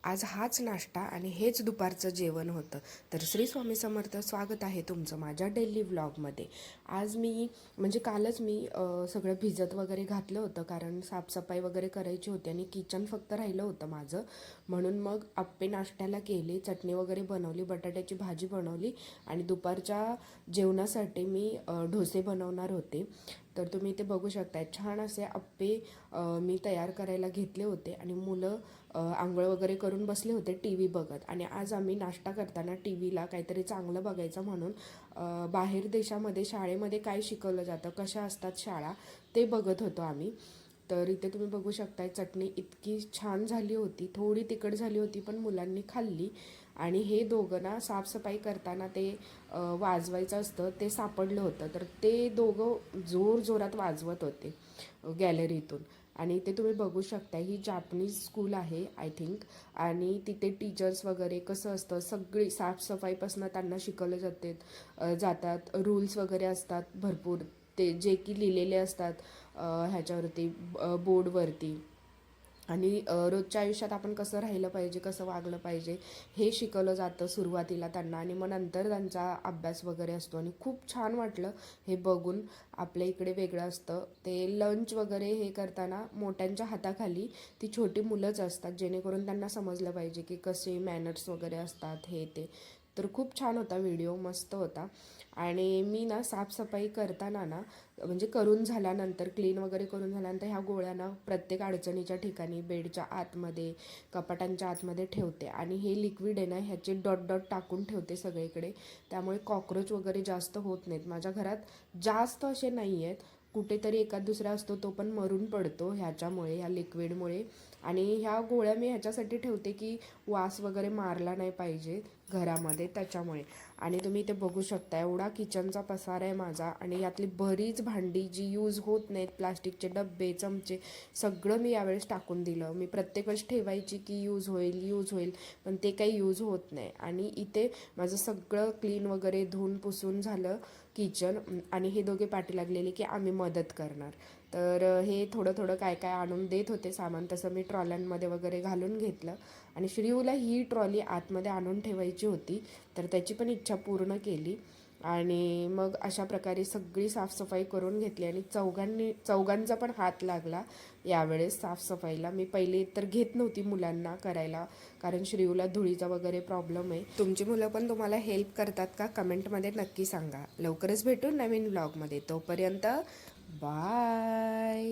आज हाच नाश्ता आणि हेच दुपारचं जेवण होतं. तर श्री स्वामी समर्थ, स्वागत आहे तुमचं माझ्या डेली व्लॉगमध्ये. आज मी म्हणजे कालच मी सगळं भिजत वगैरे घातलं होतं, कारण साफसफाई वगैरे करायची होती आणि किचन फक्त राहिलं होतं माझं. म्हणून मग आप्पे नाश्त्याला केले, चटणी वगैरे बनवली, बटाट्याची भाजी बनवली आणि दुपारच्या जेवणासाठी मी डोसे बनवणार होते. तर तुम्ही ते बघू शकताय, छान असे आप्पे मी तयार करायला घेतले होते आणि मुलं आंघोळ वगैरे करून बसले होते टी व्ही बघत. आणि आज आम्ही नाश्ता करताना टी व्हीला काहीतरी चांगलं बघायचं म्हणून बाहेर देशामध्ये शाळेमध्ये काय शिकवलं जातं, कशा असतात शाळा, ते बघत होतो आम्ही. तर इथे तुम्ही बघू शकताय, चटणी इतकी छान झाली होती, थोडी तिखट झाली होती पण मुलांनी खाल्ली. आणि हे दोघं ना साफसफाई करताना ते वाजवायचं असतं ते सापडलं होतं, तर ते दोघं जोरात वाजवत होते गॅलरीतून. आणि ते तुम्ही बघू शकता, ही जापनीज स्कूल आहे आय थिंक. आणि तिथे टीचर्स वगैरे कसं असतं, सगळी साफसफाईपासून त्यांना शिकवले जातात, रूल्स वगैरे असतात भरपूर, ते जे की लिहिलेले असतात ह्याच्यावरती, बोर्डवरती. आणि रोजच्या आयुष्यात आपण कसं राहिलं पाहिजे, कसं वागलं पाहिजे, हे शिकवलं जातं सुरुवातीला त्यांना. आणि मग नंतर त्यांचा अभ्यास वगैरे असतो. आणि खूप छान वाटलं हे बघून. आपल्या इकडे वेगळं असतं ते, लंच वगैरे हे करताना मोठ्यांच्या हाताखाली ती छोटी मुलंच असतात, जेणेकरून त्यांना समजलं पाहिजे की कसे मॅनर्स वगैरे असतात हे ते. तर खूप छान होता व्हिडिओ, मस्त होता. आणि मी ना साफसफाई करताना ना, म्हणजे करून झाल्यानंतर, क्लीन वगैरे करून झाल्यानंतर, ह्या गोळ्या ना प्रत्येक अडचणीच्या ठिकाणी, बेडच्या आतमध्ये, कपाटांच्या आतमध्ये ठेवते. आणि हे लिक्विड आहे ना, ह्याचे डॉट डॉट टाकून ठेवते सगळीकडे. त्यामुळे कॉक्रोच वगैरे जास्त होत नाहीत. माझ्या घरात जास्त असे नाही आहेत, कुठेतरी एखाद दुसरा असतो, तो पण मरून पडतो ह्याच्यामुळे, ह्या लिक्विडमुळे. आणि ह्या गोळ्या मी ह्याच्यासाठी ठेवते की वास वगैरे मारला नाही पाहिजे घरामध्ये, त्याच्यामुळे. आणि तुम्ही इथे बघू शकता, एवढा किचनचा पसारा आहे माझा. आणि यातली बरीच भांडी जी यूज होत नाहीत, प्लास्टिकचे डब्बे, चमचे, सगळं मी यावेळेस टाकून दिलं. मी प्रत्येक वेळेस ठेवायची की यूज होईल, पण ते काही यूज होत नाही. आणि इथे माझं सगळं क्लीन वगैरे धुवून पुसून झालं किचन. आणि हे दोघे पाठी लागलेले की आम्ही मदत करणार. तर हे थोडं थोडं काय काय आणून देत होते सामान, तसं मी ट्रॉल्यांमध्ये वगैरे घालून घेतलं. आणि श्रीऊला ही ट्रॉली आतमध्ये आणून ठेवायची होती, तर त्याची पण इच्छा पूर्ण केली. आणि मग अशा प्रकारे सगळी साफसफाई करून घेतली. आणि चौघांचा पण हात लागला यावेळेस साफसफाईला. मी पहिले तर घेत नव्हती मुलांना करायला, कारण श्रीऊला धुळीचा वगैरे प्रॉब्लेम आहे. तुमची मुलं पण तुम्हाला हेल्प करतात का, कमेंटमध्ये नक्की सांगा. लवकरच भेटू नवीन व्लॉगमध्ये, तोपर्यंत बाय.